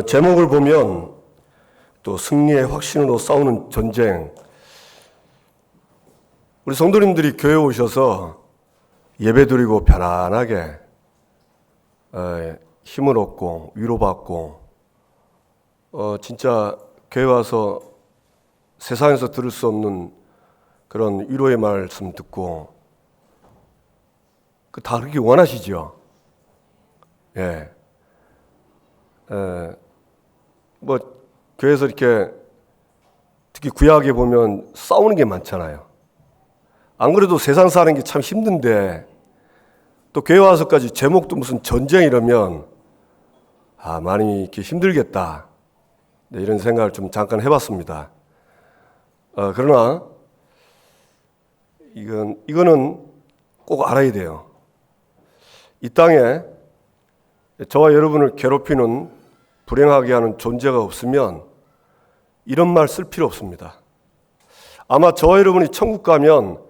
제목을 보면 또 승리의 확신으로 싸우는 전쟁. 우리 성도님들이 교회 오셔서 예배드리고 편안하게 힘을 얻고 위로받고 진짜 교회 와서 세상에서 들을 수 없는 그런 위로의 말씀 듣고 다 그렇게 원하시죠? 예. 뭐 교회에서 이렇게 특히 구약에 보면 싸우는 게 많잖아요. 안 그래도 세상 사는 게 참 힘든데 또 교회 와서까지 제목도 무슨 전쟁 이러면 많이 이렇게 힘들겠다. 네, 이런 생각을 좀 잠깐 해봤습니다. 그러나 이거는 꼭 알아야 돼요. 이 땅에 저와 여러분을 괴롭히는 불행하게 하는 존재가 없으면 이런 말 쓸 필요 없습니다. 아마 저와 여러분이 천국 가면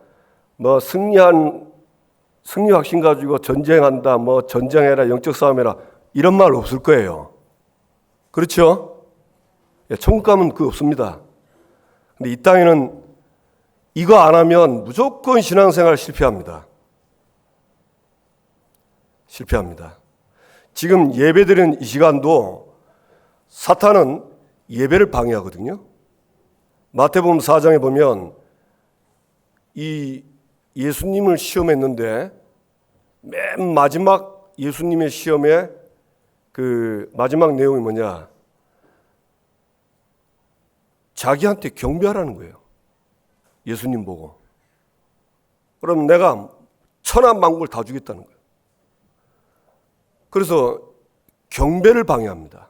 뭐 승리 확신 가지고 전쟁한다, 뭐 전쟁해라, 영적 싸움해라 이런 말 없을 거예요. 그렇죠? 천국 가면 그거 없습니다. 근데 이 땅에는 이거 안 하면 무조건 신앙생활 실패합니다. 지금 예배드리는 이 시간도 사탄은 예배를 방해하거든요. 마태복음 4장에 보면 이 예수님을 시험했는데 맨 마지막 예수님의 시험에 그 마지막 내용이 뭐냐? 자기한테 경배하라는 거예요. 예수님 보고. 그럼 내가 천하만국을 다 주겠다는 거예요. 그래서 경배를 방해합니다.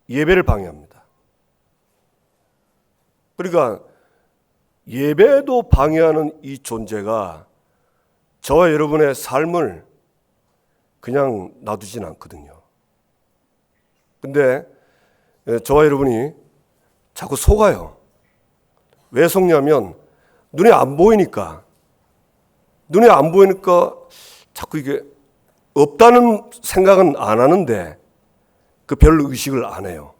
예배를 방해합니다. 그러니까 예배도 방해하는 이 존재가 저와 여러분의 삶을 그냥 놔두진 않거든요. 근데 저와 여러분이 자꾸 속아요. 왜 속냐면 눈에 안 보이니까 자꾸 이게 없다는 생각은 안 하는데 그 별 의식을 안 해요.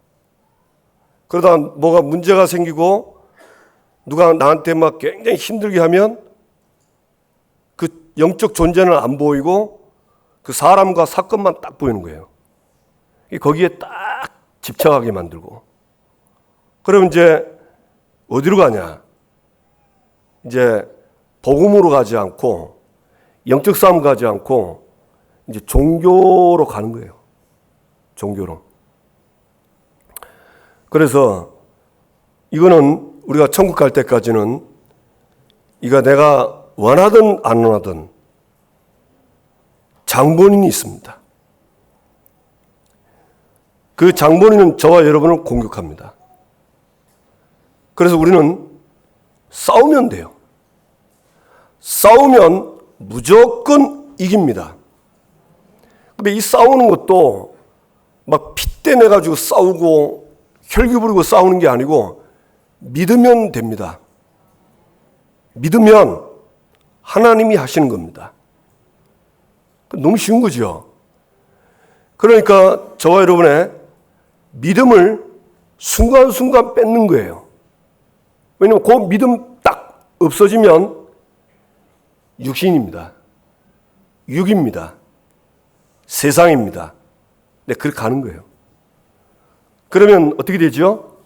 그러다 뭐가 문제가 생기고 누가 나한테 막 굉장히 힘들게 하면 그 영적 존재는 안 보이고 그 사람과 사건만 딱 보이는 거예요. 거기에 딱 집착하게 만들고. 그럼 이제 어디로 가냐? 이제 복음으로 가지 않고 영적 싸움 가지 않고 이제 종교로 가는 거예요. 종교로. 그래서 이거는 우리가 천국 갈 때까지는 이거 내가 원하든 안 원하든 장본인이 있습니다. 그 장본인은 저와 여러분을 공격합니다. 그래서 우리는 싸우면 돼요. 싸우면 무조건 이깁니다. 근데 이 싸우는 것도 막 핏대 내가지고 싸우고 혈기 부리고 싸우는 게 아니고 믿으면 됩니다. 믿으면 하나님이 하시는 겁니다. 너무 쉬운 거죠. 그러니까 저와 여러분의 믿음을 순간순간 뺏는 거예요. 왜냐하면 그 믿음 딱 없어지면 육신입니다. 육입니다. 세상입니다. 네, 그렇게 가는 거예요. 그러면 어떻게 되죠?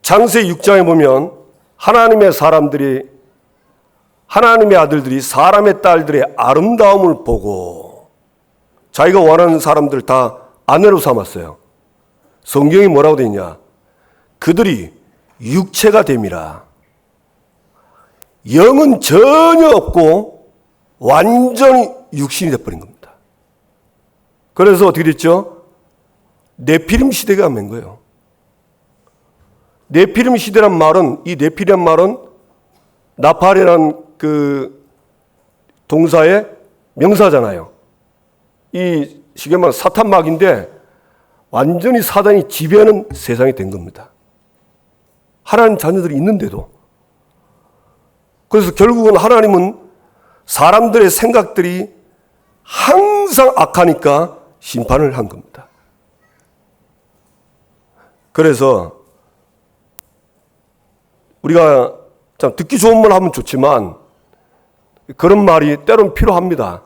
창세기 6장에 보면 하나님의 아들들이 사람의 딸들의 아름다움을 보고 자기가 원하는 사람들 다 아내로 삼았어요. 성경이 뭐라고 되어 있냐? 그들이 육체가 됨이라. 영은 전혀 없고 완전히 육신이 되어버린 겁니다. 그래서 어떻게 됐죠? 네피림 시대가 된 거예요. 네피림 시대란 말은, 이 네피림 말은 나팔이라는 그 동사의 명사잖아요. 이 쉽게 말하면 사탄막인데 완전히 사단이 지배하는 세상이 된 겁니다. 하나님 자녀들이 있는데도. 그래서 결국은 하나님은 사람들의 생각들이 항상 악하니까 심판을 한 겁니다. 그래서 우리가 참 듣기 좋은 말 하면 좋지만 그런 말이 때로는 필요합니다.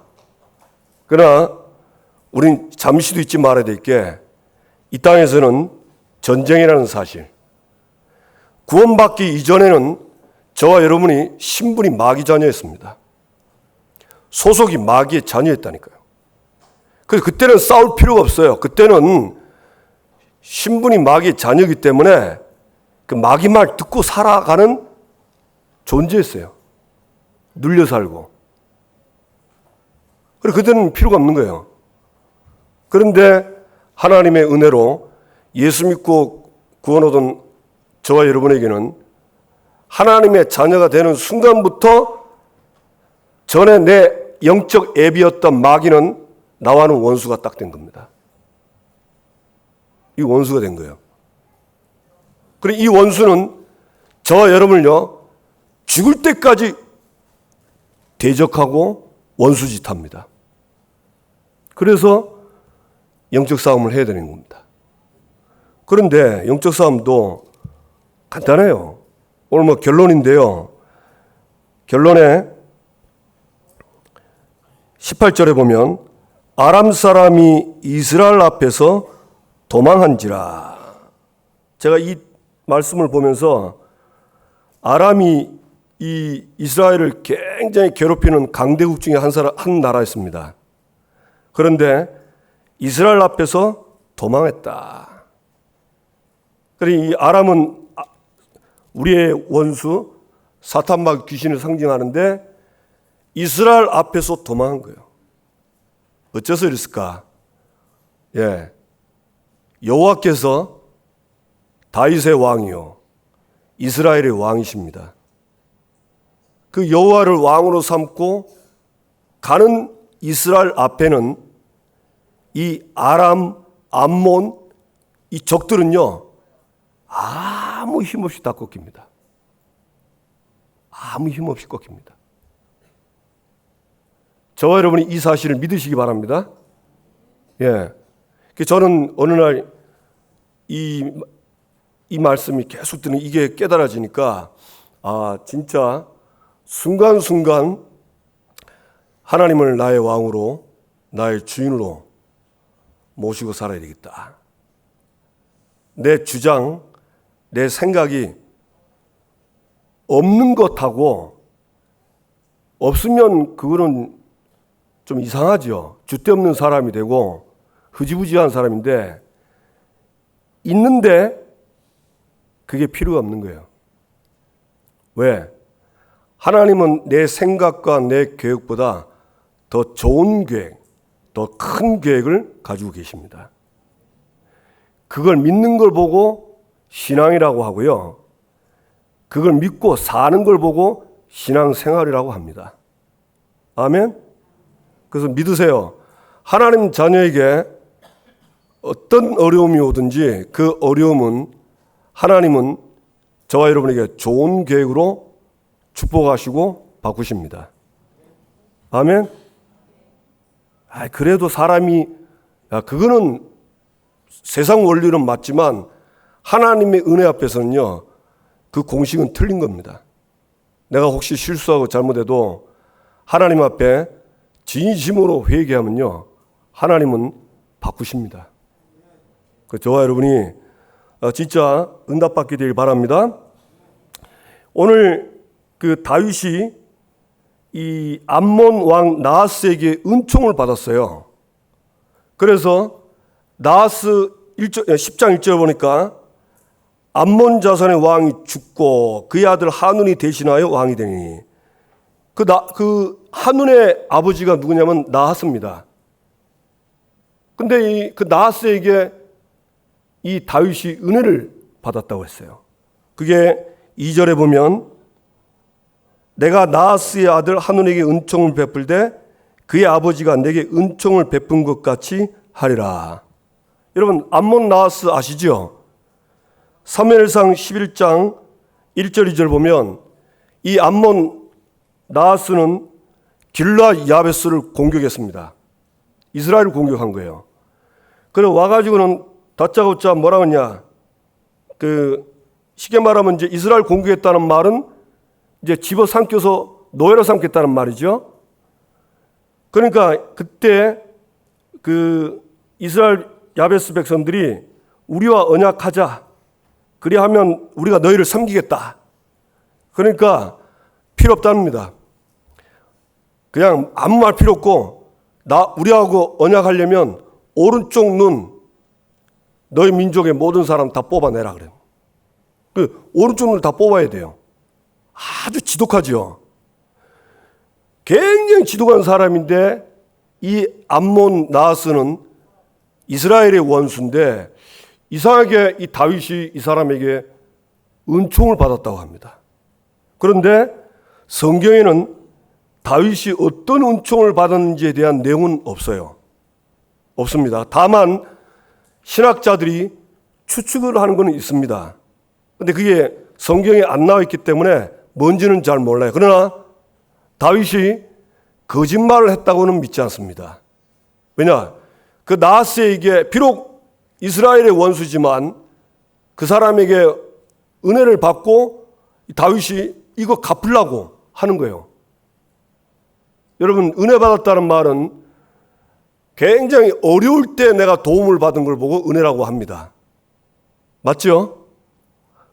그러나 우린 잠시도 잊지 말아야 될 게 이 땅에서는 전쟁이라는 사실, 구원받기 이전에는 저와 여러분이 신분이 마귀 자녀였습니다. 소속이 마귀의 자녀였다니까요. 그래서 그때는 싸울 필요가 없어요. 그때는 신분이 마귀의 자녀이기 때문에 그 마귀 말 듣고 살아가는 존재였어요. 눌려 살고. 그리고 그때는 필요가 없는 거예요. 그런데 하나님의 은혜로 예수 믿고 구원 얻은 저와 여러분에게는 하나님의 자녀가 되는 순간부터 전에 내 영적 앱이었던 마귀는 나와는 원수가 딱 된 겁니다. 이 원수가 된 거예요. 그리고 이 원수는 저와 여러분을요, 죽을 때까지 대적하고 원수짓합니다. 그래서 영적 싸움을 해야 되는 겁니다. 그런데 영적 싸움도 간단해요. 오늘 결론인데요. 결론에 18절에 보면 아람 사람이 이스라엘 앞에서 도망한지라. 제가 이 말씀을 보면서 아람이 이 이스라엘을 굉장히 괴롭히는 강대국 중에 한 나라였습니다. 그런데 이스라엘 앞에서 도망했다. 그리고 이 아람은 우리의 원수 사탄막 귀신을 상징하는데 이스라엘 앞에서 도망한 거예요. 어째서 이랬을까? 예, 여호와께서 다윗의 왕이요 이스라엘의 왕이십니다. 그 여호와를 왕으로 삼고 가는 이스라엘 앞에는 이 아람, 암몬, 이 적들은요 아무 힘없이 다 꺾입니다. 아무 힘없이 꺾입니다. 저와 여러분이 이 사실을 믿으시기 바랍니다. 예, 저는 어느 날 이 말씀이 계속 듣는 이게 깨달아지니까 진짜 순간순간 하나님을 나의 왕으로 나의 주인으로 모시고 살아야 되겠다. 내 주장, 내 생각이 없는 것하고 없으면 그거는 좀 이상하죠. 줏대 없는 사람이 되고 흐지부지한 사람인데 있는데 그게 필요가 없는 거예요. 왜? 하나님은 내 생각과 내 계획보다 더 좋은 계획, 더 큰 계획을 가지고 계십니다. 그걸 믿는 걸 보고 신앙이라고 하고요. 그걸 믿고 사는 걸 보고 신앙생활이라고 합니다. 아멘? 그래서 믿으세요. 하나님 자녀에게 어떤 어려움이 오든지 그 어려움은 하나님은 저와 여러분에게 좋은 계획으로 축복하시고 바꾸십니다. 아멘? 그래도 사람이 그거는 세상 원리는 맞지만 하나님의 은혜 앞에서는요 그 공식은 틀린 겁니다. 내가 혹시 실수하고 잘못해도 하나님 앞에 진심으로 회개하면요 하나님은 바꾸십니다. 저와 여러분이 진짜 응답받게 되길 바랍니다. 오늘 그 다윗이 이 암몬 왕 나하스에게 은총을 받았어요. 그래서 나하스 10장 1절 보니까 암몬 자손의 왕이 죽고 그의 아들 하눈이 대신하여 왕이 되니 그 하눈의 아버지가 누구냐면 나하스입니다. 근데 그 나하스에게 이 다윗이 은혜를 받았다고 했어요. 그게 2절에 보면 내가 나하스의 아들 하눈에게 은총을 베풀되 그의 아버지가 내게 은총을 베푼 것 같이 하리라. 여러분 암몬 나하스 아시죠? 사무엘상 11장 1절 2절 보면 이 암몬 나하스는 길라 야베스를 공격했습니다. 이스라엘을 공격한 거예요. 그래 와가지고는 다짜고짜 뭐라고 했냐? 쉽게 말하면 이제 이스라엘 공격했다는 말은 이제 집어삼켜서 노예로 삼겠다는 말이죠. 그러니까 그때 이스라엘 야베스 백성들이 우리와 언약하자. 그리하면 우리가 너희를 섬기겠다. 그러니까 필요 없답니다. 그냥 아무 말 필요 없고 우리하고 언약하려면 오른쪽 눈 너희 민족의 모든 사람 다 뽑아내라 그래요. 오른쪽 눈을 다 뽑아야 돼요. 아주 지독하죠. 굉장히 지독한 사람인데 이 암몬 나하스는 이스라엘의 원수인데 이상하게 이 다윗이 이 사람에게 은총을 받았다고 합니다. 그런데 성경에는 다윗이 어떤 은총을 받았는지에 대한 내용은 없어요. 없습니다. 다만 신학자들이 추측을 하는 것은 있습니다. 그런데 그게 성경에 안 나와 있기 때문에 뭔지는 잘 몰라요. 그러나 다윗이 거짓말을 했다고는 믿지 않습니다. 왜냐? 그 나하스에게 비록 이스라엘의 원수지만 그 사람에게 은혜를 받고 다윗이 이거 갚으려고 하는 거예요. 여러분, 은혜 받았다는 말은 굉장히 어려울 때 내가 도움을 받은 걸 보고 은혜라고 합니다. 맞죠?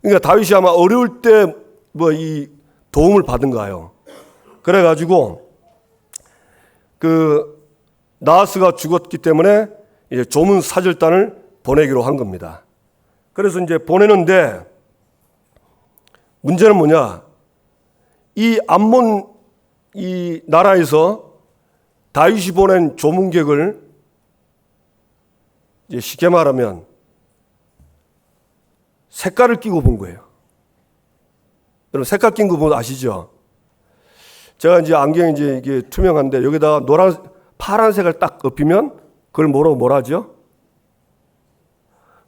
그러니까 다윗이 아마 어려울 때 이 도움을 받은가요? 그래가지고 나하스가 죽었기 때문에 이제 조문 사절단을 보내기로 한 겁니다. 그래서 이제 보내는데 문제는 뭐냐? 이 암몬 이 나라에서 다윗이 보낸 조문객을 이제 쉽게 말하면 색깔을 끼고 본 거예요. 여러분 색깔 낀 거 보면 아시죠? 제가 이제 안경이 이제 이게 투명한데 여기다가 파란색을 딱 엎으면 그걸 뭐라 하죠?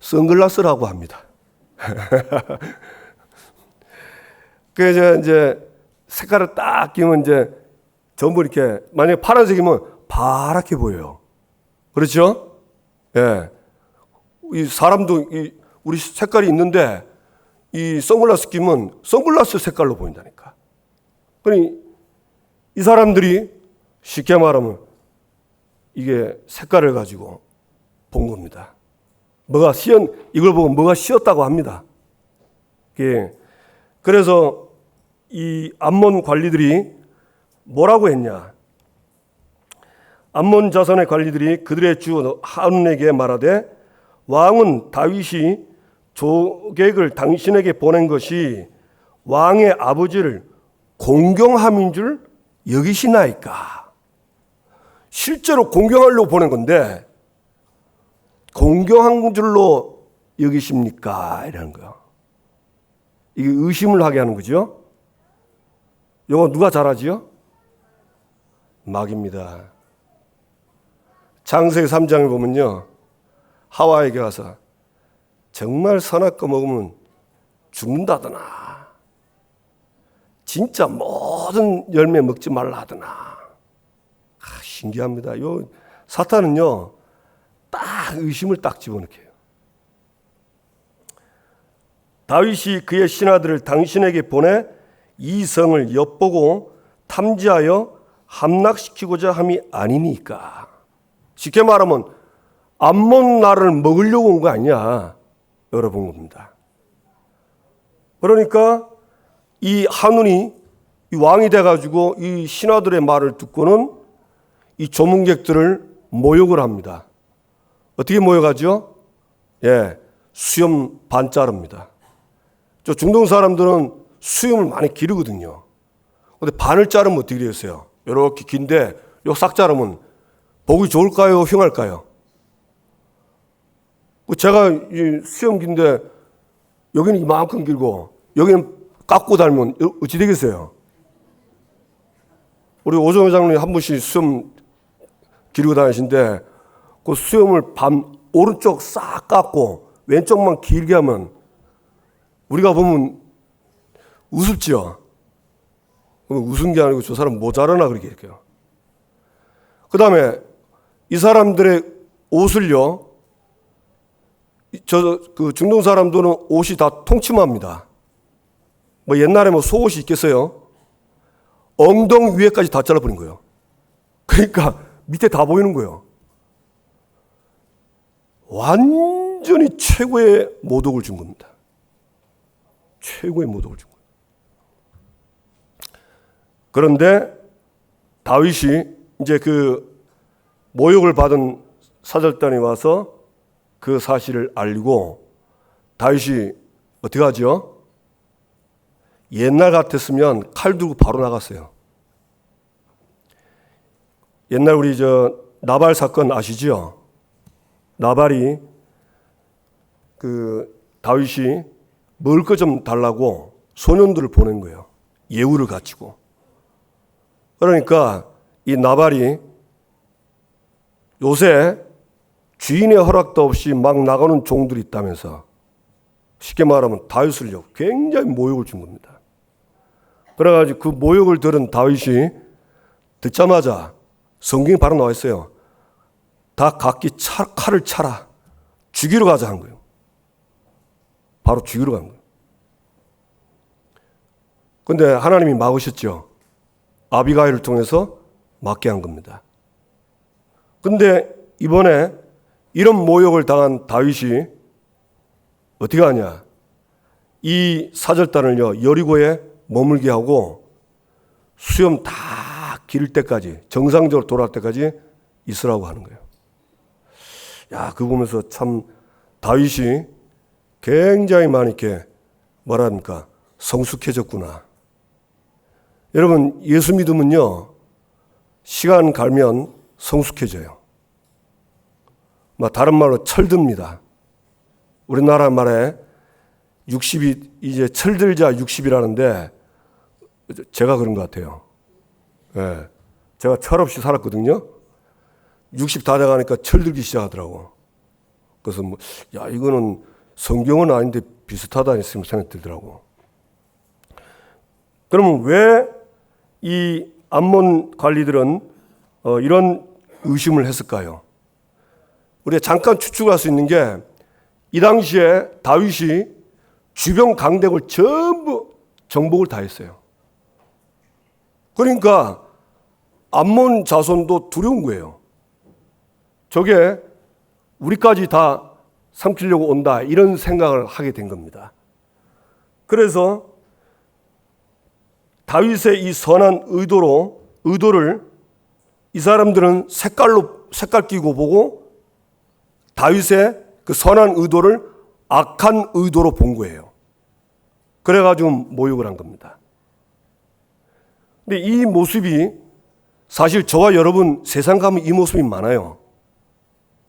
선글라스라고 합니다. 그래서 이제 색깔을 딱 끼면 이제 전부 이렇게 만약에 파란색이면 파랗게 보여요. 그렇죠? 예. 이 사람도 우리 색깔이 있는데 이 선글라스 끼면 선글라스 색깔로 보인다니까. 그러니 이 사람들이 쉽게 말하면 이게 색깔을 가지고 본 겁니다. 이걸 보고 뭐가 씌었다고 합니다. 예. 그래서 이 암몬 관리들이 뭐라고 했냐? 암몬 자손의 관리들이 그들의 주 한운에게 말하되 왕은 다윗이 조객을 당신에게 보낸 것이 왕의 아버지를 공경함인 줄 여기시나이까? 실제로 공경하려고 보낸 건데 공경한 줄로 여기십니까? 이라는 거예요. 이게 의심을 하게 하는 거죠. 이거 누가 잘하지요? 마귀입니다. 창세기 3장에 보면요. 하와에게 가서 정말 선악 거 먹으면 죽는다더나. 진짜 모든 열매 먹지 말라 하더나. 신기합니다. 사탄은요. 딱 의심을 딱 집어넣게요. 다윗이 그의 신하들을 당신에게 보내 이 성을 엿보고 탐지하여 함락시키고자 함이 아니니까. 쉽게 말하면 암몬 나라를 먹으려고 온 거 아니냐 여러분 겁니다. 그러니까 이 한운이 이 왕이 돼가지고 이 신하들의 말을 듣고는 이 조문객들을 모욕을 합니다. 어떻게 모욕하죠? 예, 수염 반 자릅니다. 저 중동 사람들은 수염을 많이 기르거든요. 근데 반을 자르면 어떻게 되겠어요? 이렇게 긴데 요 싹 자르면 보기 좋을까요? 흉할까요? 제가 이 수염 긴데 여기는 이만큼 길고 여기는 깎고 달면 어찌 되겠어요? 우리 오정 회장님 한 분씩 수염 기르고 다니신데 그 수염을 오른쪽 싹 깎고 왼쪽만 길게 하면 우리가 보면 우습죠? 웃은 게 아니고 저 사람 모자라나 그렇게 할게요. 그 다음에 이 사람들의 옷을요, 그 중동 사람들은 옷이 다 통치마입니다. 뭐 옛날에 뭐 속옷이 있겠어요? 엉덩이 위에까지 다 잘라버린 거예요. 그러니까 밑에 다 보이는 거예요. 완전히 최고의 모독을 준 겁니다. 최고의 모독을 준 거예요. 그런데 다윗이 이제 그 모욕을 받은 사절단이 와서 그 사실을 알고 다윗이 어떻게 하죠? 옛날 같았으면 칼 들고 바로 나갔어요. 옛날 우리 나발 사건 아시죠? 나발이 그 다윗이 먹을 것 좀 달라고 소년들을 보낸 거예요. 예우를 갖추고. 그러니까 이 나발이 요새 주인의 허락도 없이 막 나가는 종들이 있다면서 쉽게 말하면 다윗을요 굉장히 모욕을 준 겁니다. 그래가지고 그 모욕을 들은 다윗이 듣자마자 성경에 바로 나와 있어요. 다 각기 칼을 차라. 죽이러 가자 한 거예요. 바로 죽이러 간 거예요. 그런데 하나님이 막으셨죠. 아비가일을 통해서 막게 한 겁니다. 근데 이번에 이런 모욕을 당한 다윗이 어떻게 하냐? 이 사절단을요 여리고에 머물게 하고 수염 다 기를 때까지 정상적으로 돌아올 때까지 있으라고 하는 거예요. 야, 그거 보면서 참 다윗이 굉장히 많이 이렇게 뭐랍니까? 성숙해졌구나. 여러분 예수 믿으면요 시간 가면 성숙해져요. 다른 말로 철듭니다. 우리나라 말에 60이 이제 철들자 60이라는데 제가 그런 것 같아요. 예, 제가 철없이 살았거든요. 60 다 돼가니까 철들기 시작하더라고. 그래서 야 이거는 성경은 아닌데 비슷하다 생각이 들더라고. 그러면 왜 이 암몬 관리들은 이런 의심을 했을까요? 우리가 잠깐 추측할 수 있는 게 이 당시에 다윗이 주변 강대국을 전부 정복을 다 했어요. 그러니까 암몬 자손도 두려운 거예요. 저게 우리까지 다 삼키려고 온다 이런 생각을 하게 된 겁니다. 그래서 다윗의 이 선한 의도를 이 사람들은 색깔 끼고 보고 다윗의 그 선한 의도를 악한 의도로 본 거예요. 그래가지고 모욕을 한 겁니다. 근데 이 모습이 사실 저와 여러분 세상 가면 이 모습이 많아요.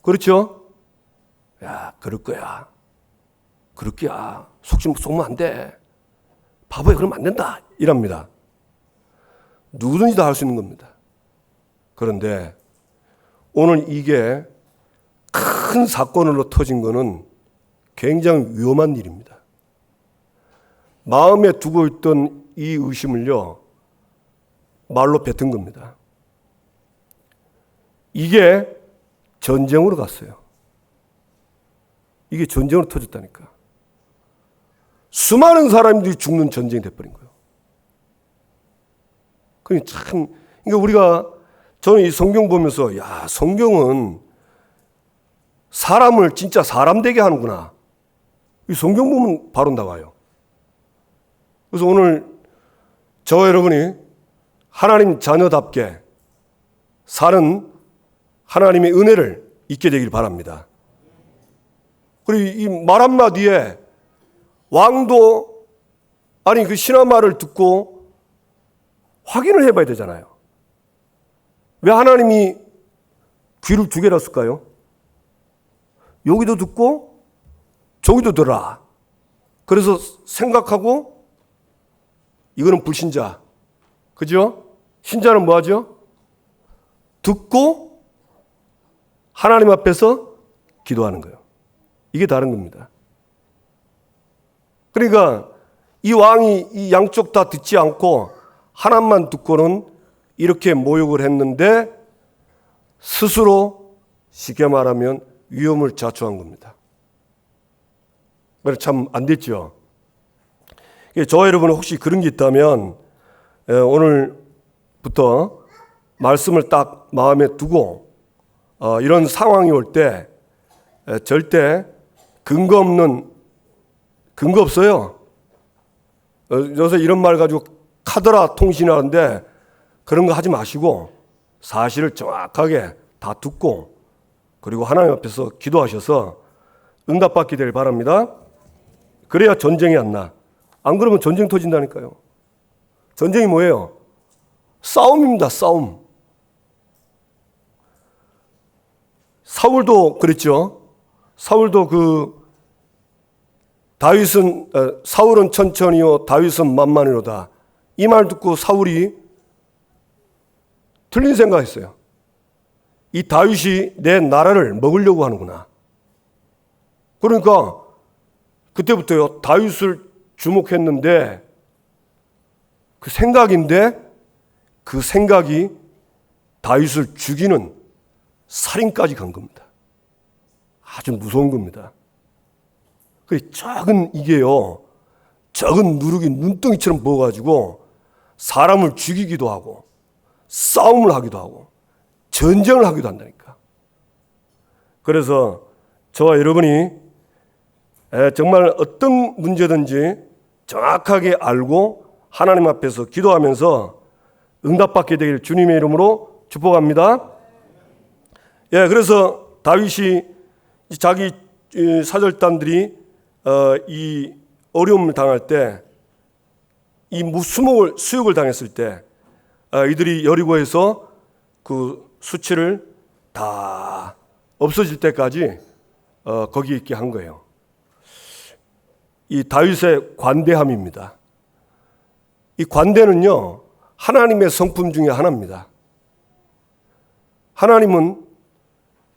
그렇죠? 야, 그럴 거야. 그럴게야. 속으면 안 돼. 바보야, 그러면 안 된다. 이랍니다. 누구든지 다 할 수 있는 겁니다. 그런데 오늘 이게 큰 사건으로 터진 거는 굉장히 위험한 일입니다. 마음에 두고 있던 이 의심을요, 말로 뱉은 겁니다. 이게 전쟁으로 갔어요. 이게 전쟁으로 터졌다니까. 수많은 사람들이 죽는 전쟁이 돼버린 거예요. 그러니까 저는 이 성경 보면서, 야, 성경은 사람을 진짜 사람 되게 하는구나. 이 성경 보면 바로 나와요. 그래서 오늘 저와 여러분이 하나님 자녀답게 사는 하나님의 은혜를 잊게 되길 바랍니다. 그리고 이 말 한마디에 왕도 그 신하 말을 듣고 확인을 해봐야 되잖아요. 왜 하나님이 귀를 두 개나 쓸까요? 여기도 듣고 저기도 들어라. 그래서 생각하고 이거는 불신자. 그죠? 신자는 뭐 하죠? 듣고 하나님 앞에서 기도하는 거예요. 이게 다른 겁니다. 그러니까 이 왕이 이 양쪽 다 듣지 않고 하나만 듣고는 이렇게 모욕을 했는데 스스로 쉽게 말하면 위험을 자초한 겁니다. 참 안 됐죠. 저와 여러분 혹시 그런 게 있다면 오늘부터 말씀을 딱 마음에 두고 이런 상황이 올 때 절대 근거 없어요. 요새 이런 말 가지고 카더라 통신하는데 그런 거 하지 마시고 사실을 정확하게 다 듣고 그리고 하나님 앞에서 기도하셔서 응답받게 되길 바랍니다. 그래야 전쟁이 안 나. 안 그러면 전쟁 터진다니까요. 전쟁이 뭐예요? 싸움입니다. 싸움. 사울도 그랬죠. 사울도 사울은 천천히요 다윗은 만만히로다. 이 말 듣고 사울이 틀린 생각했어요. 이 다윗이 내 나라를 먹으려고 하는구나. 그러니까 그때부터요 다윗을 주목했는데 그 생각이 다윗을 죽이는 살인까지 간 겁니다. 아주 무서운 겁니다. 작은 누룩이 눈덩이처럼 부어가지고 사람을 죽이기도 하고 싸움을 하기도 하고 전쟁을 하기도 한다니까. 그래서 저와 여러분이 정말 어떤 문제든지 정확하게 알고 하나님 앞에서 기도하면서 응답받게 되길 주님의 이름으로 축복합니다. 그래서 다윗이 자기 사절단들이 이 어려움을 당할 때, 이 수욕을 당했을 때 이들이 여리고에서 그 수치를 다 없어질 때까지 거기에 있게 한 거예요. 이 다윗의 관대함입니다. 이 관대는요 하나님의 성품 중에 하나입니다. 하나님은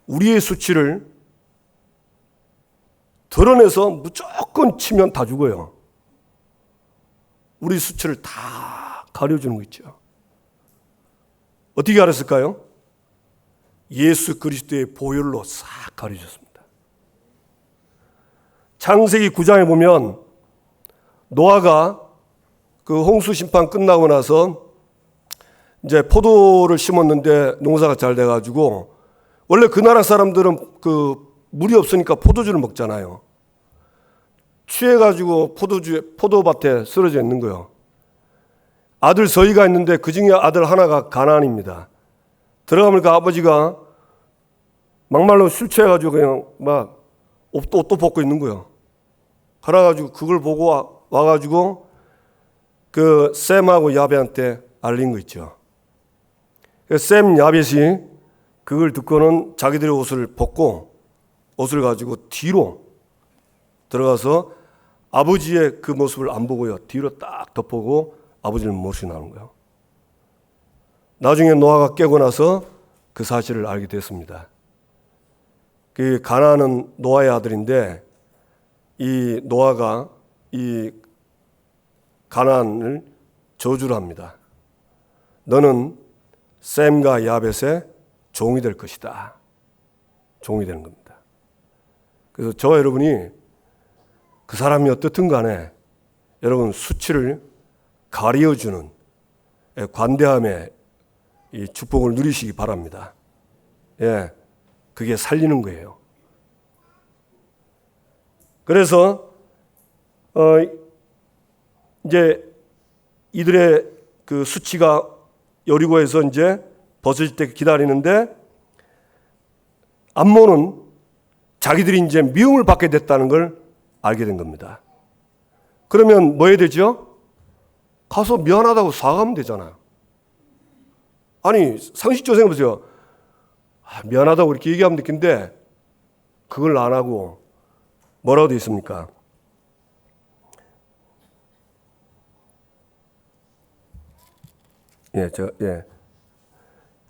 우리의 수치를 드러내서 무조건 치면 다 죽어요. 우리 수치를 다 가려주는 거 있죠. 어떻게 알았을까요? 예수 그리스도의 보혈로 싹 가려줬습니다. 창세기 9장에 보면 노아가 그 홍수 심판 끝나고 나서 이제 포도를 심었는데 농사가 잘 돼가지고 원래 그 나라 사람들은 그 물이 없으니까 포도주를 먹잖아요. 취해가지고 포도밭에 쓰러져 있는 거예요. 아들 서희가 있는데 그 중에 아들 하나가 가나안입니다. 들어가니까 아버지가 막말로 술 취해가지고 그냥 막 옷도 벗고 있는 거예요. 그래가지고 그걸 보고 와가지고 그 셈하고 야벳한테 알린 거 있죠. 셈 야벳이 그걸 듣고는 자기들의 옷을 벗고 옷을 가지고 뒤로 들어가서 아버지의 그 모습을 안 보고요. 뒤로 딱 덮고 아버지를 모시나는 거예요. 나중에 노아가 깨고 나서 그 사실을 알게 됐습니다. 그 가나안은 노아의 아들인데 이 노아가 이 가나안을 저주를 합니다. 너는 셈과 야벳의 종이 될 것이다. 종이 되는 겁니다. 그래서 저와 여러분이 그 사람이 어떻든 간에 여러분 수치를 가려주는 관대함의 이 축복을 누리시기 바랍니다. 그게 살리는 거예요. 그래서 이제 이들의 그 수치가 여리고에서 이제 벗어질 때 기다리는데 암몬은 자기들이 이제 미움을 받게 됐다는 걸 알게 된 겁니다. 그러면 뭐 해야 되죠? 가서 미안하다고 사과하면 되잖아요. 아니 상식적으로 생각해보세요. 미안하다고 이렇게 얘기하면 되겠는데 그걸 안 하고 뭐라고 되어 있습니까? 예,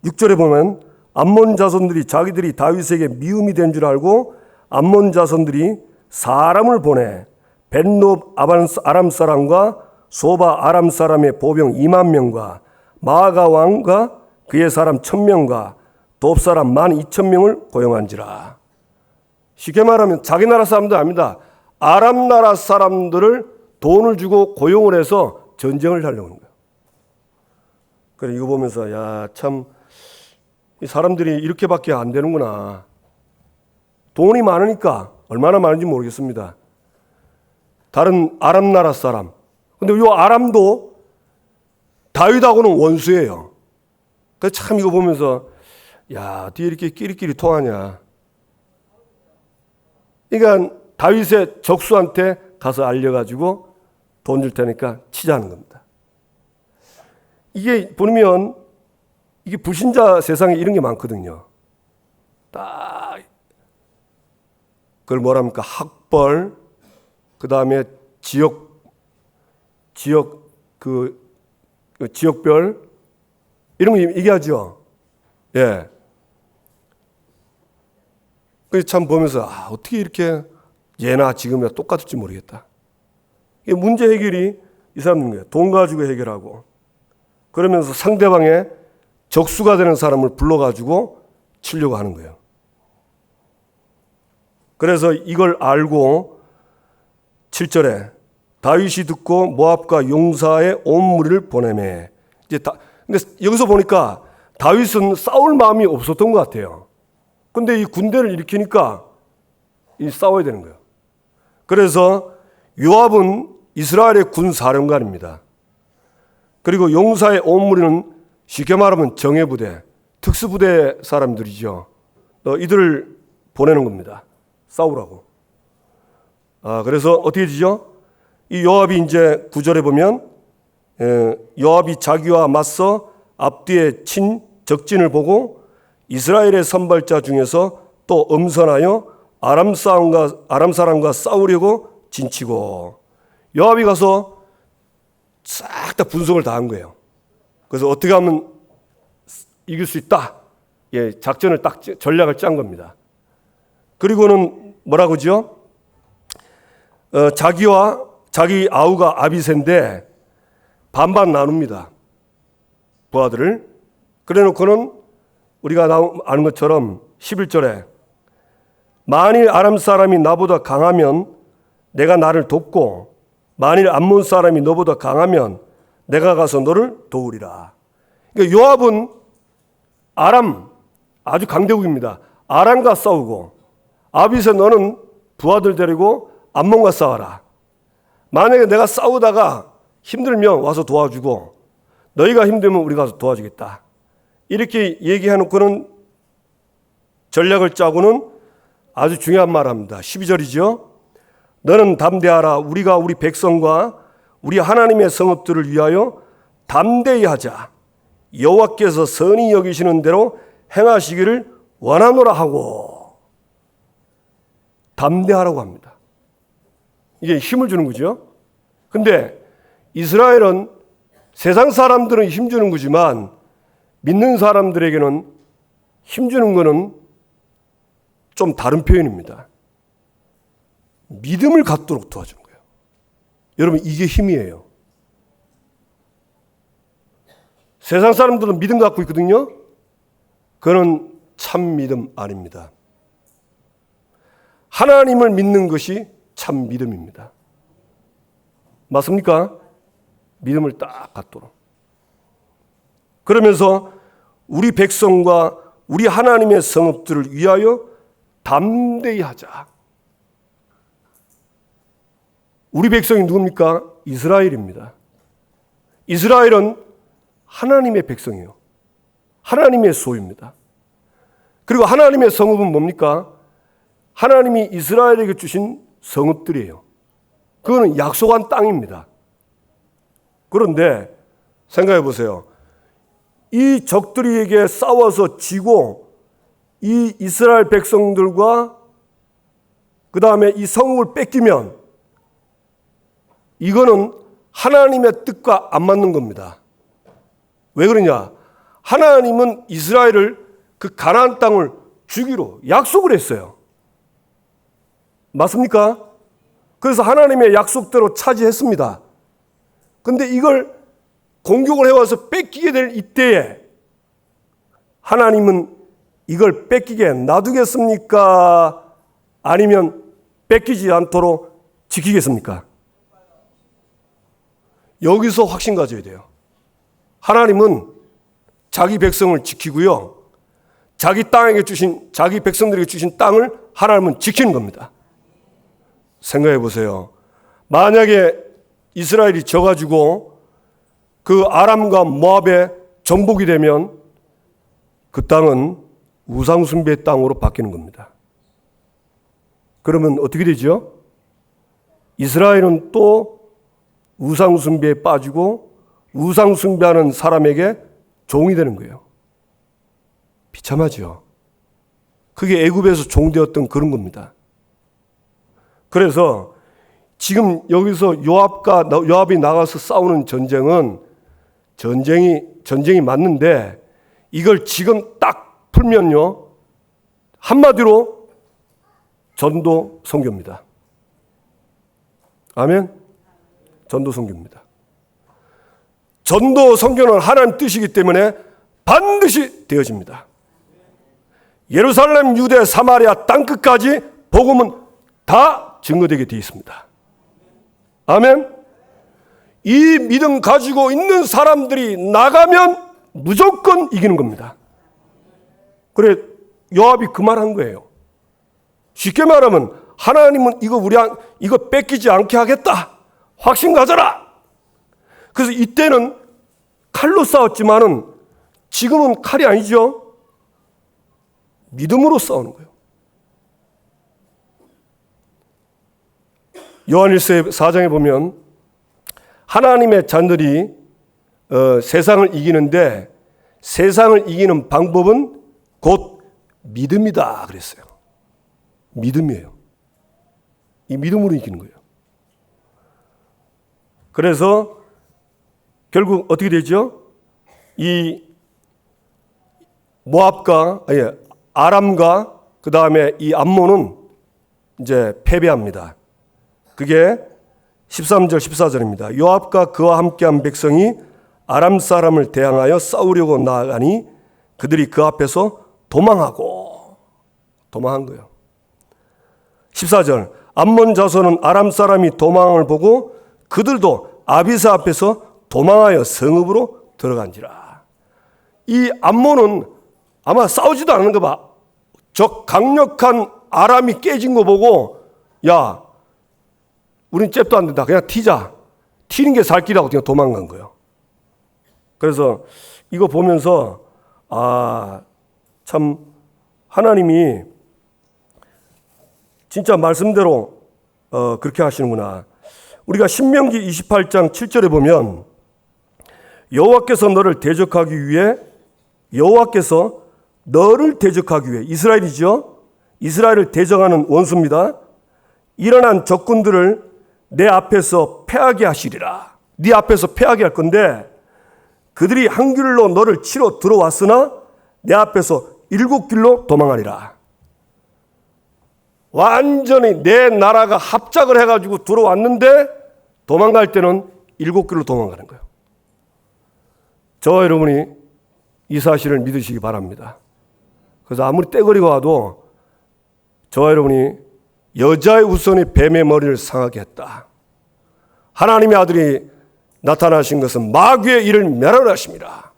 6절에 보면 암몬 자손들이 자기들이 다윗에게 미움이 된 줄 알고 암몬 자손들이 사람을 보내 벤롭 아람 사람과 소바 아람 사람의 보병 2만 명과 마아가 왕과 그의 사람 1,000명과 돕 사람 12,000명을 고용한지라. 쉽게 말하면 자기 나라 사람들 아닙니다. 아람 나라 사람들을 돈을 주고 고용을 해서 전쟁을 하려고 하는 거예요. 그래 이거 보면서 야, 참 이 사람들이 이렇게밖에 안 되는구나. 돈이 많으니까 얼마나 많은지 모르겠습니다. 다른 아람 나라 사람. 근데 이 아람도 다윗하고는 원수예요. 그래서 참 이거 보면서 야, 어떻게 이렇게 끼리끼리 통하냐. 그러니까 다윗의 적수한테 가서 알려가지고 돈 줄 테니까 치자는 겁니다. 이게 보면 이게 불신자 세상에 이런 게 많거든요. 딱 그걸 뭐랍니까? 학벌, 그 다음에 지역별 이런 거 얘기하죠. 예. 그래서 참 보면서 어떻게 이렇게 예나 지금이나 똑같을지 모르겠다. 이게 문제 해결이 이 사람인 거예요. 돈 가지고 해결하고 그러면서 상대방의 적수가 되는 사람을 불러가지고 치려고 하는 거예요. 그래서 이걸 알고 7절에 다윗이 듣고 모압과 용사의 온 무리를 보내매. 근데 여기서 보니까 다윗은 싸울 마음이 없었던 것 같아요. 근데 이 군대를 일으키니까 싸워야 되는 거예요. 그래서 요압은 이스라엘의 군 사령관입니다. 그리고 용사의 온 무리는 쉽게 말하면 정예부대, 특수부대 사람들이죠. 이들을 보내는 겁니다. 싸우라고. 그래서 어떻게 되죠? 이 요압이 이제 9절에 보면 요압이 자기와 맞서 앞뒤에 친 적진을 보고 이스라엘의 선발자 중에서 또 엄선하여 아람 사람과 싸우려고 진치고 요압이 가서 싹 다 분석을 다 한 거예요. 그래서 어떻게 하면 이길 수 있다. 예, 작전을 딱 전략을 짠 겁니다. 그리고는 뭐라고 하죠? 자기 아우가 아비새인데 반반 나눕니다. 부하들을. 그래 놓고는 우리가 아는 것처럼 11절에 만일 아람 사람이 나보다 강하면 내가 나를 돕고 만일 암몬 사람이 너보다 강하면 내가 가서 너를 도우리라. 그러니까 요압은 아람 아주 강대국입니다. 아람과 싸우고 아비새 너는 부하들 데리고 암몬과 싸워라. 만약에 내가 싸우다가 힘들면 와서 도와주고 너희가 힘들면 우리가 가서 도와주겠다. 이렇게 얘기해놓고는 전략을 짜고는 아주 중요한 말을 합니다. 12절이죠. 너는 담대하라. 우리가 우리 백성과 우리 하나님의 성읍들을 위하여 담대히 하자. 여호와께서 선히 여기시는 대로 행하시기를 원하노라 하고 담대하라고 합니다. 이게 힘을 주는 거죠. 근데 이스라엘은 세상 사람들은 힘주는 거지만 믿는 사람들에게는 힘주는 거는 좀 다른 표현입니다. 믿음을 갖도록 도와주는 거예요. 여러분 이게 힘이에요. 세상 사람들은 믿음 갖고 있거든요. 그건 참 믿음 아닙니다. 하나님을 믿는 것이 참 믿음입니다. 맞습니까? 믿음을 딱 갖도록. 그러면서 우리 백성과 우리 하나님의 성읍들을 위하여 담대히 하자. 우리 백성이 누굽니까? 이스라엘입니다. 이스라엘은 하나님의 백성이에요. 하나님의 소유입니다. 그리고 하나님의 성읍은 뭡니까? 하나님이 이스라엘에게 주신 성읍들이에요. 그거는 약속한 땅입니다. 그런데 생각해 보세요. 이 적들에게 싸워서 지고 이 이스라엘 백성들과 그 다음에 이 성읍을 뺏기면 이거는 하나님의 뜻과 안 맞는 겁니다. 왜 그러냐? 하나님은 이스라엘을 그 가나안 땅을 주기로 약속을 했어요. 맞습니까? 그래서 하나님의 약속대로 차지했습니다. 근데 이걸 공격을 해와서 뺏기게 될 이때에 하나님은 이걸 뺏기게 놔두겠습니까? 아니면 뺏기지 않도록 지키겠습니까? 여기서 확신 가져야 돼요. 하나님은 자기 백성을 지키고요. 자기 백성들에게 주신 땅을 하나님은 지키는 겁니다. 생각해 보세요. 만약에 이스라엘이 져가지고 그 아람과 모압의 정복이 되면 그 땅은 우상숭배의 땅으로 바뀌는 겁니다. 그러면 어떻게 되죠? 이스라엘은 또 우상숭배에 빠지고 우상숭배하는 사람에게 종이 되는 거예요. 비참하죠. 그게 애굽에서 종되었던 그런 겁니다. 그래서 지금 여기서 요압이 나가서 싸우는 전쟁은 전쟁이 맞는데 이걸 지금 딱 풀면요, 한마디로 전도 선교입니다. 아멘. 전도 선교입니다. 전도 선교는 하나님 뜻이기 때문에 반드시 되어집니다. 예루살렘, 유대, 사마리아 땅끝까지 복음은 다 증거되게 되어 있습니다. 아멘. 이 믿음 가지고 있는 사람들이 나가면 무조건 이기는 겁니다. 그래, 요압이 그 말 한 거예요. 쉽게 말하면 하나님은 이거 뺏기지 않게 하겠다. 확신 가져라. 그래서 이때는 칼로 싸웠지만은 지금은 칼이 아니죠. 믿음으로 싸우는 거예요. 요한일서 4장에 보면 하나님의 자녀들이 세상을 이기는데 세상을 이기는 방법은 곧 믿음이다 그랬어요. 믿음이에요. 이 믿음으로 이기는 거예요. 그래서 결국 어떻게 되죠? 이 아람과 그 다음에 이 암몬은 이제 패배합니다. 그게 13절 14절입니다. 요압과 그와 함께한 백성이 아람 사람을 대항하여 싸우려고 나아가니 그들이 그 앞에서 도망한 거예요. 14절 암몬 자손은 아람 사람이 도망을 보고 그들도 아비사 앞에서 도망하여 성읍으로 들어간지라. 이 암몬은 아마 싸우지도 않는가 봐. 저 강력한 아람이 깨진 거 보고 야, 우린 잽도 안 된다. 그냥 튀자. 튀는 게 살 길이라고 그냥 도망간 거예요. 그래서 이거 보면서 참 하나님이 진짜 말씀대로 그렇게 하시는구나. 우리가 신명기 28장 7절에 보면 여호와께서 너를 대적하기 위해 이스라엘이죠. 이스라엘을 대적하는 원수입니다. 일어난 적군들을 내 앞에서 패하게 하시리라. 네 앞에서 패하게 할 건데 그들이 한 길로 너를 치러 들어왔으나 내 앞에서 7길로 도망하리라. 완전히 내 나라가 합작을 해가지고 들어왔는데 도망갈 때는 7길로 도망가는 거예요. 저와 여러분이 이 사실을 믿으시기 바랍니다. 그래서 아무리 떼거리가 와도 저와 여러분이 여자의 우선이 뱀의 머리를 상하게 했다. 하나님의 아들이 나타나신 것은 마귀의 일을 멸하려 하심이라.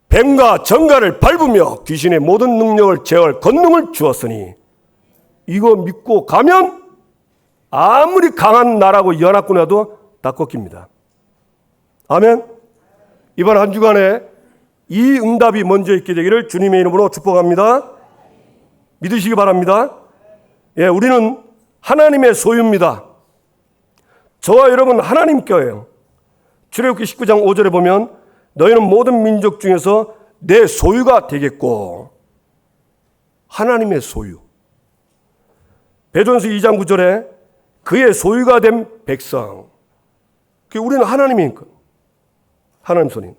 뱀과 정갈을 밟으며 귀신의 모든 능력을 제어할 권능을 주었으니 이거 믿고 가면 아무리 강한 나라고 연합군이라도 다 꺾입니다. 아멘. 이번 한 주간에 이 응답이 먼저 있게 되기를 주님의 이름으로 축복합니다. 믿으시기 바랍니다. 예, 우리는 하나님의 소유입니다. 저와 여러분 하나님 껴예요. 출애굽기 19장 5절에 보면 너희는 모든 민족 중에서 내 소유가 되겠고, 하나님의 소유. 베드로전서 2장 9절에 그의 소유가 된 백성. 우리는 하나님이니까. 하나님 손인.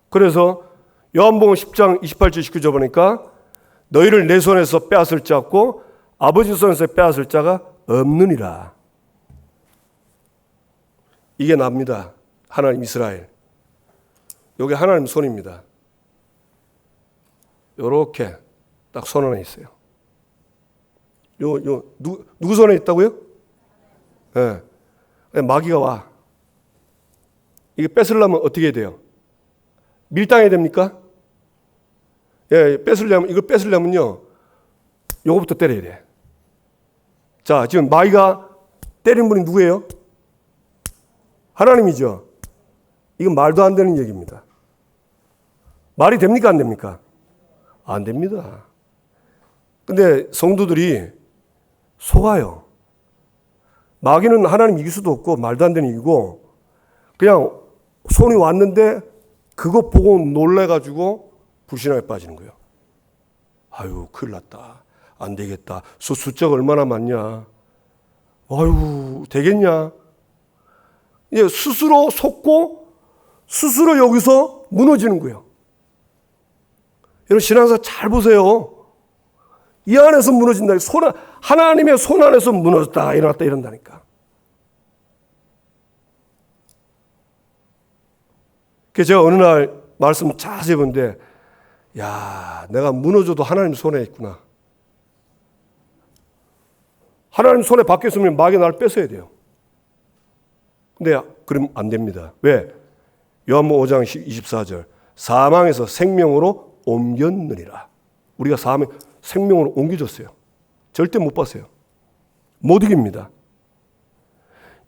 그래서 요한복음 10장 28절 29절 보니까 너희를 내 손에서 빼앗을 자 없고 아버지 손에서 빼앗을 자가 없느니라. 이게 납니다. 하나님 이스라엘. 여기 하나님 손입니다. 이렇게 딱 손 안에 있어요. 누구 손에 있다고요? 예. 마귀가 와. 이게 뺏으려면 어떻게 해야 돼요? 밀당해야 됩니까? 예, 이걸 뺏으려면요, 요거부터 때려야 돼. 자, 지금 마귀가 때린 분이 누구예요? 하나님이죠. 이건 말도 안 되는 얘기입니다. 말이 됩니까? 안 됩니까? 안 됩니다. 근데 성도들이 속아요. 마귀는 하나님 이길 수도 없고 말도 안 되는 얘기고, 그냥 손이 왔는데 그거 보고 놀래가지고 불신앙에 빠지는 거예요. 아유, 큰일 났다. 안 되겠다. 숫자가 얼마나 많냐. 아유, 되겠냐. 이제 스스로 속고 스스로 여기서 무너지는 거예요. 여러분, 신앙사 잘 보세요. 이 안에서 무너진다. 하나님의 손 안에서 무너졌다, 일어났다, 이런다니까. 그래서 제가 어느 날 말씀 자세히 보는데, 야, 내가 무너져도 하나님 손에 있구나. 하나님 손에 박혀 있으면 마귀가 나를 뺏어야 돼요. 근데 그럼 안 됩니다. 왜? 요한복음 5장 24절. 사망에서 생명으로 옮겼느니라. 우리가 생명으로 옮겨졌어요. 절대 못 봤어요. 못 이깁니다.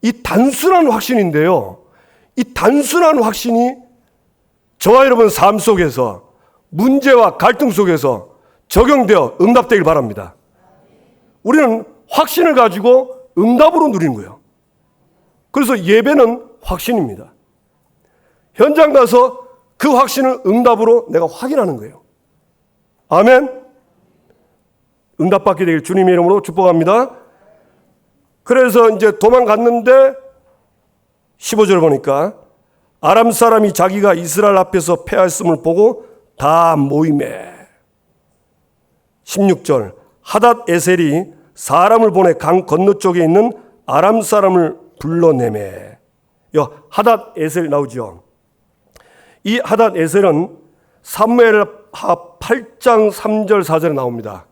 이 단순한 확신인데요. 이 단순한 확신이 저와 여러분 삶 속에서 문제와 갈등 속에서 적용되어 응답되길 바랍니다. 우리는 확신을 가지고 응답으로 누리는 거예요. 그래서 예배는 확신입니다. 현장 가서 그 확신을 응답으로 내가 확인하는 거예요. 아멘. 응답받게 되길 주님의 이름으로 축복합니다. 그래서 이제 도망갔는데 15절 보니까 아람 사람이 자기가 이스라엘 앞에서 패하였음을 보고 다 모이매. 16절 하닷 에셀이 사람을 보내 강 건너쪽에 있는 아람 사람을 불러내매. 하닷 에셀 나오죠. 이 하닷 에셀은 사무엘하 8장 3절 4절에 나옵니다.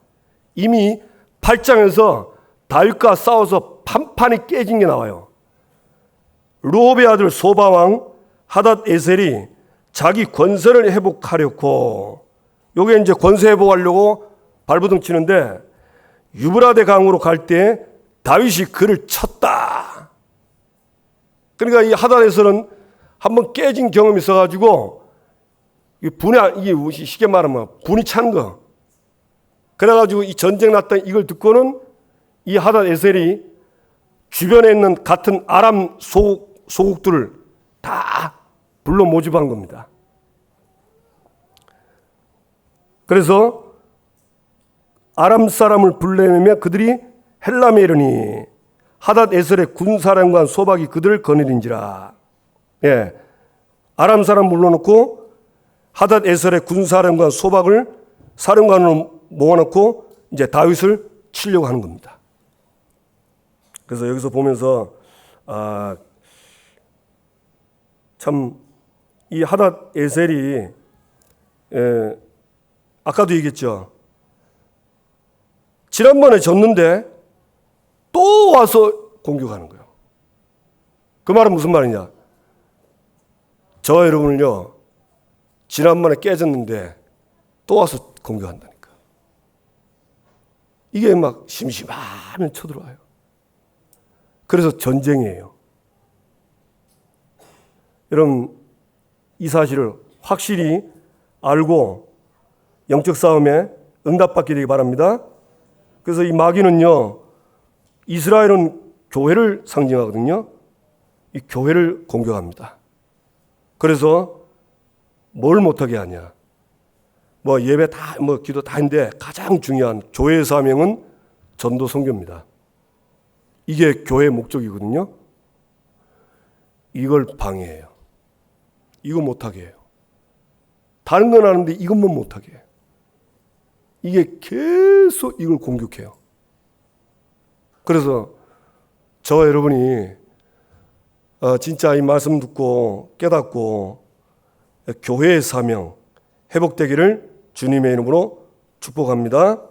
이미 8장에서 다윗과 싸워서 판판이 깨진 게 나와요. 르홉의 아들 소바왕 하닷 에셀이 자기 권세를 회복하려고, 요게 이제 권세 회복하려고 발버둥 치는데 유브라데 강으로 갈 때 다윗이 그를 쳤다. 그러니까 이 하닷 에셀은 한번 깨진 경험이 있어가지고 이게 쉽게 말하면 분이 찬 거. 그래가지고 이 전쟁 났던 이걸 듣고는 이 하닷 에셀이 주변에 있는 같은 아람 소국들을 다 불러 모집한 겁니다. 그래서 아람 사람을 불러내며 그들이 헬람에 이르니 하닷 에셀의 군사령관 소박이 그들을 거느린지라. 예, 아람 사람 불러놓고 하닷 에셀의 군사령관 소박을 사령관으로 모아놓고 이제 다윗을 치려고 하는 겁니다. 그래서 여기서 보면서 참 이 하닷 에셀이 아까도 얘기했죠. 지난번에 졌는데 또 와서 공격하는 거예요. 그 말은 무슨 말이냐? 저와 여러분을요, 지난번에 깨졌는데 또 와서 공격한다니까. 이게 막 심심하면 쳐들어와요. 그래서 전쟁이에요. 여러분, 이 사실을 확실히 알고 영적 싸움에 응답받게 되기 바랍니다. 그래서 이 마귀는요, 이스라엘은 교회를 상징하거든요. 이 교회를 공격합니다. 그래서 뭘 못하게 하냐? 예배 다, 기도 다 했는데 가장 중요한 교회의 사명은 전도 선교입니다. 이게 교회의 목적이거든요. 이걸 방해해요. 이거 못하게 해요. 다른 건 아는데 이것만 못하게 해요. 이게 계속 이걸 공격해요. 그래서 저와 여러분이 진짜 이 말씀 듣고 깨닫고 교회의 사명 회복되기를 주님의 이름으로 축복합니다.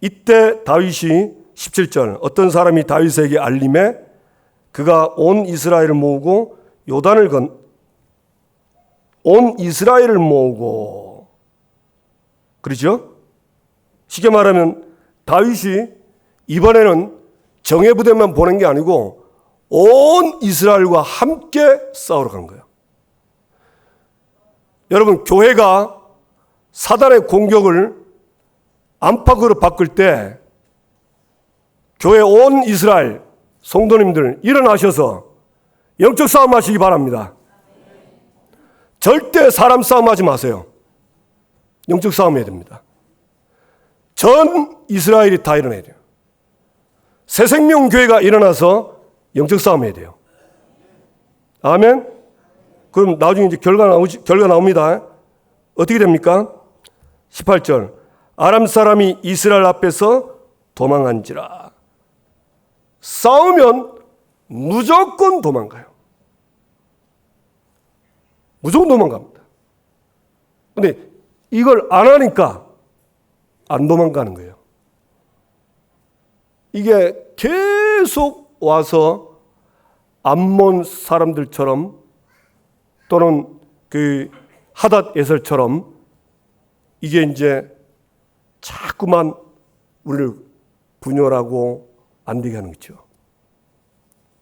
이때 다윗이 17절 어떤 사람이 다윗에게 알림해 그가 온 이스라엘을 모으고 온 이스라엘을 모으고 그렇죠? 쉽게 말하면 다윗이 이번에는 정예부대만 보낸 게 아니고 온 이스라엘과 함께 싸우러 간 거예요. 여러분, 교회가 사단의 공격을 안팎으로 바꿀 때 교회 온 이스라엘 성도님들 일어나셔서 영적 싸움 하시기 바랍니다. 절대 사람 싸움 하지 마세요. 영적 싸움 해야 됩니다. 전 이스라엘이 다 일어나야 돼요. 새생명교회가 일어나서 영적 싸움 해야 돼요. 아멘? 그럼 나중에 이제 결과 나옵니다. 어떻게 됩니까? 18절. 아람 사람이 이스라엘 앞에서 도망한지라. 싸우면 무조건 도망가요. 무조건 도망갑니다. 근데 이걸 안 하니까 안 도망가는 거예요. 이게 계속 와서 암몬 사람들처럼 또는 그 하닷 에셀처럼 이게 이제 자꾸만 우리를 분열하고 안 되게 하는 거죠.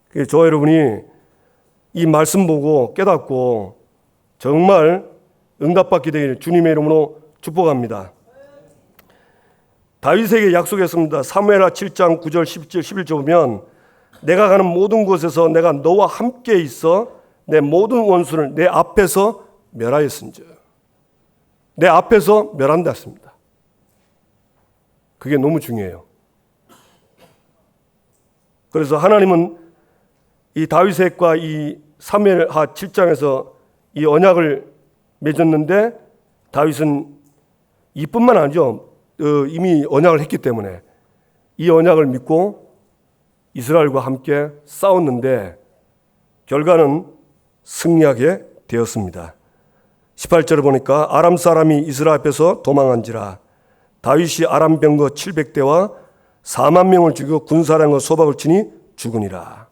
그래서 저와 여러분이 이 말씀 보고 깨닫고 정말 응답받게 되기를 주님의 이름으로 축복합니다. 다윗에게 약속했습니다. 사무엘하 7장 9절 10절 11절 보면 내가 가는 모든 곳에서 내가 너와 함께 있어 내 모든 원수를 내 앞에서 멸하였은즉. 내 앞에서 멸한다 했습니다. 그게 너무 중요해요. 그래서 하나님은 이 다윗과 이 사무엘하 7장에서 이 언약을 맺었는데 다윗은 이뿐만 아니죠. 이미 언약을 했기 때문에 이 언약을 믿고 이스라엘과 함께 싸웠는데 결과는 승리하게 되었습니다. 18절을 보니까 아람 사람이 이스라엘 앞에서 도망한지라. 다윗이 아람 병거 700대와 4만 명을 죽이고 군사령과 소박을 치니 죽으니라.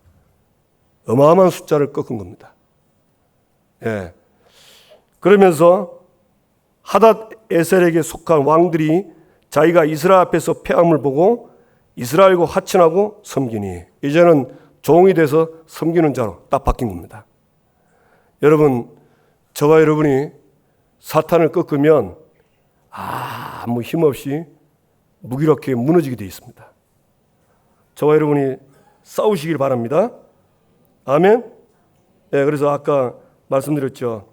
어마어마한 숫자를 꺾은 겁니다. 예. 그러면서 하닷 에셀에게 속한 왕들이 자기가 이스라엘 앞에서 패함을 보고 이스라엘과 화친하고 섬기니 이제는 종이 돼서 섬기는 자로 딱 바뀐 겁니다. 여러분, 저와 여러분이 사탄을 꺾으면 아무 힘없이 무기력하게 무너지게 되어 있습니다. 저와 여러분이 싸우시길 바랍니다. 아멘? 네, 그래서 아까 말씀드렸죠.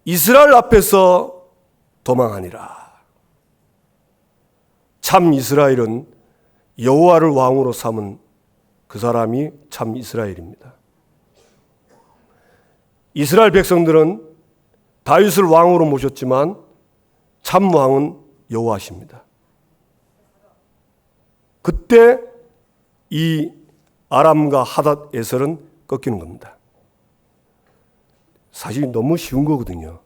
이스라엘 앞에서 도망하니라. 참 이스라엘은 여호와를 왕으로 삼은 그 사람이 참 이스라엘입니다. 이스라엘 백성들은 다윗을 왕으로 모셨지만 참 왕은 여호와십니다. 그때 이 아람과 하닷 에셀은 꺾이는 겁니다. 사실 너무 쉬운 거거든요.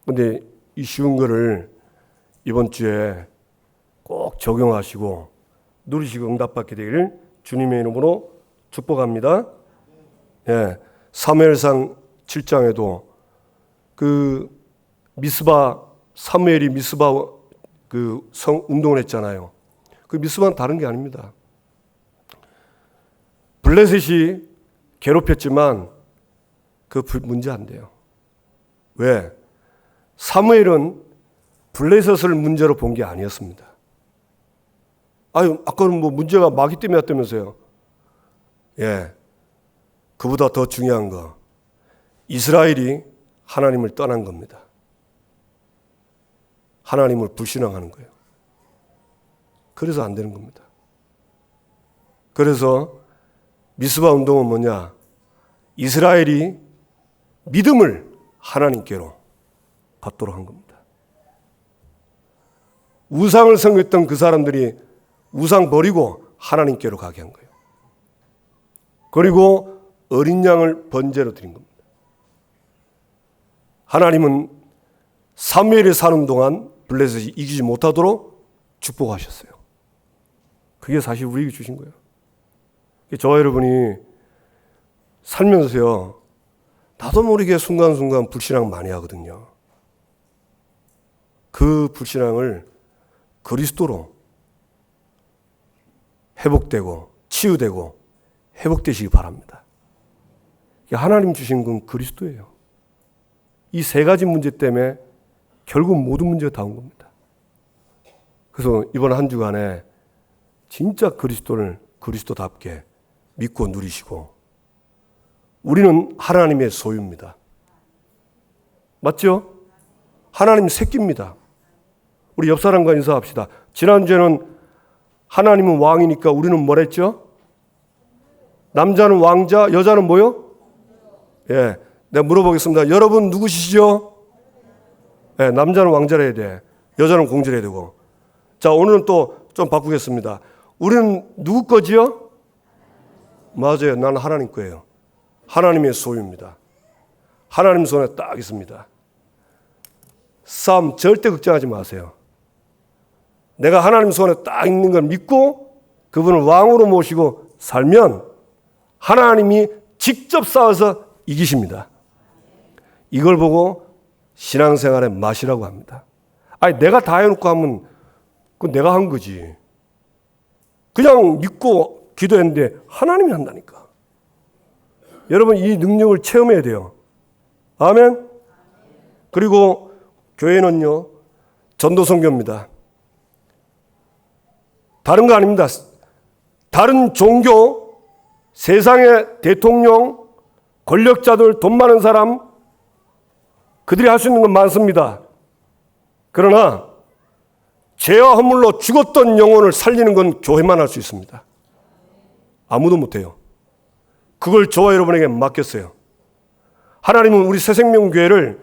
그런데 이 쉬운 거를 이번 주에 꼭 적용하시고 누리시고 응답받게 되기를 주님의 이름으로 축복합니다. 예, 사무엘상 7장에도 그 미스바 사무엘이 미스바 그 성 운동을 했잖아요. 그 미스바는 다른 게 아닙니다. 블레셋이 괴롭혔지만 그 문제 안 돼요. 왜? 사무엘은 블레셋을 문제로 본 게 아니었습니다. 아유, 아까는 뭐 문제가 마귀 때문에 왔다면서요. 예. 그보다 더 중요한 거. 이스라엘이 하나님을 떠난 겁니다. 하나님을 불신앙하는 거예요. 그래서 안 되는 겁니다. 그래서 미스바 운동은 뭐냐? 이스라엘이 믿음을 하나님께로 받도록 한 겁니다. 우상을 섬겼던 그 사람들이 우상 버리고 하나님께로 가게 한 거예요. 그리고 어린 양을 번제로 드린 겁니다. 하나님은 사무엘이 사는 동안 블레셋이 이기지 못하도록 축복하셨어요. 그게 사실 우리에게 주신 거예요. 저와 여러분이 살면서요, 나도 모르게 순간순간 불신앙 많이 하거든요. 그 불신앙을 그리스도로 회복되고 치유되고 회복되시기 바랍니다. 하나님 주신 건 그리스도예요. 이 세 가지 문제 때문에 결국 모든 문제가 다 온 겁니다. 그래서 이번 한 주간에 진짜 그리스도를 그리스도답게 믿고 누리시고, 우리는 하나님의 소유입니다. 맞죠? 하나님 새끼입니다. 우리 옆 사람과 인사합시다. 지난주에는 하나님은 왕이니까 우리는 뭐랬죠? 남자는 왕자, 여자는 뭐요? 예, 내가 물어보겠습니다. 여러분 누구시죠? 예, 남자는 왕자를 해야 돼. 여자는 공주를 해야 되고. 자, 오늘은 또 좀 바꾸겠습니다. 우리는 누구 거지요? 맞아요. 나는 하나님 거예요. 하나님의 소유입니다. 하나님 손에 딱 있습니다. 싸움 절대 걱정하지 마세요. 내가 하나님 손에 딱 있는 걸 믿고 그분을 왕으로 모시고 살면 하나님이 직접 싸워서 이기십니다. 이걸 보고 신앙생활의 맛이라고 합니다. 아니, 내가 다 해놓고 하면 그건 내가 한 거지. 그냥 믿고 기도했는데 하나님이 한다니까. 여러분, 이 능력을 체험해야 돼요. 아멘. 그리고 교회는요, 전도선교입니다. 다른 거 아닙니다. 다른 종교, 세상의 대통령, 권력자들, 돈 많은 사람, 그들이 할 수 있는 건 많습니다. 그러나 죄와 허물로 죽었던 영혼을 살리는 건 교회만 할 수 있습니다. 아무도 못해요. 그걸 저와 여러분에게 맡겼어요. 하나님은 우리 새생명교회를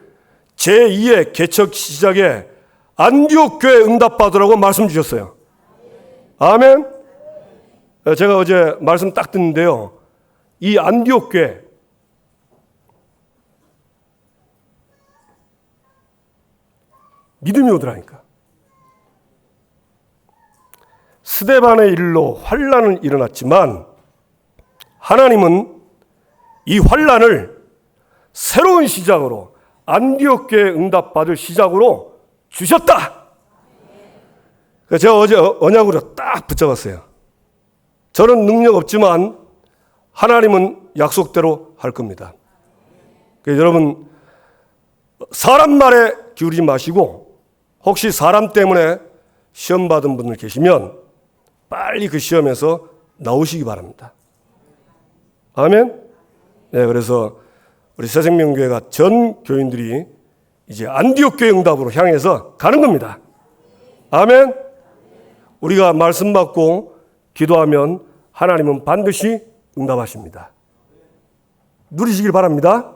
제2의 개척 시작에 안디옥 교회 응답받으라고 말씀 주셨어요. 아멘. 제가 어제 말씀 딱 듣는데요, 이 안디옥 교회, 믿음이 오더라니까. 스데반의 일로 환난은 일어났지만 하나님은 이 환난을 새로운 시작으로, 안디옥 교회 응답받을 시작으로 주셨다. 제가 어제 언약으로 딱 붙잡았어요. 저는 능력 없지만 하나님은 약속대로 할 겁니다. 여러분, 사람 말에 기울이지 마시고, 혹시 사람 때문에 시험 받은 분들 계시면 빨리 그 시험에서 나오시기 바랍니다. 아멘. 네, 그래서 우리 새생명교회가 전 교인들이 이제 안디옥 교회 응답으로 향해서 가는 겁니다. 아멘. 우리가 말씀 받고 기도하면 하나님은 반드시 응답하십니다. 누리시길 바랍니다.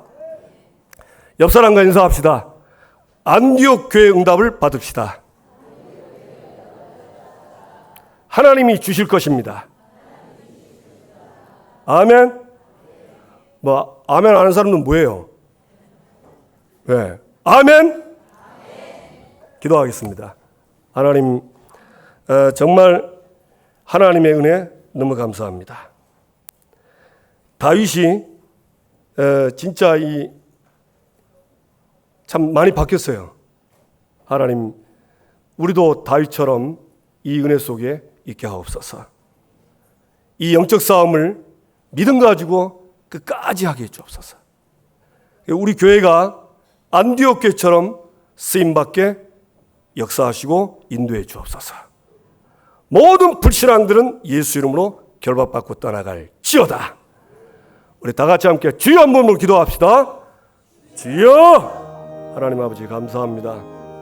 옆 사람과 인사합시다. 안디옥 교회 응답을 받읍시다. 하나님이 주실 것입니다. 아멘. 뭐 아멘 하는 사람은 뭐예요? 네. 아멘. 기도하겠습니다. 하나님, 정말 하나님의 은혜 너무 감사합니다. 다윗이 진짜 참 많이 바뀌었어요. 하나님, 우리도 다윗처럼 이 은혜 속에 있게 하옵소서. 이 영적 싸움을 믿음 가지고 끝까지 하게 해주옵소서. 우리 교회가 안디옥 교회처럼 쓰임받게 역사하시고 인도해 주옵소서. 모든 불신앙들은 예수 이름으로 결박받고 떠나갈 지어다. 우리 다 같이 함께 주여 한 번으로 기도합시다. 주여. 하나님 아버지 감사합니다.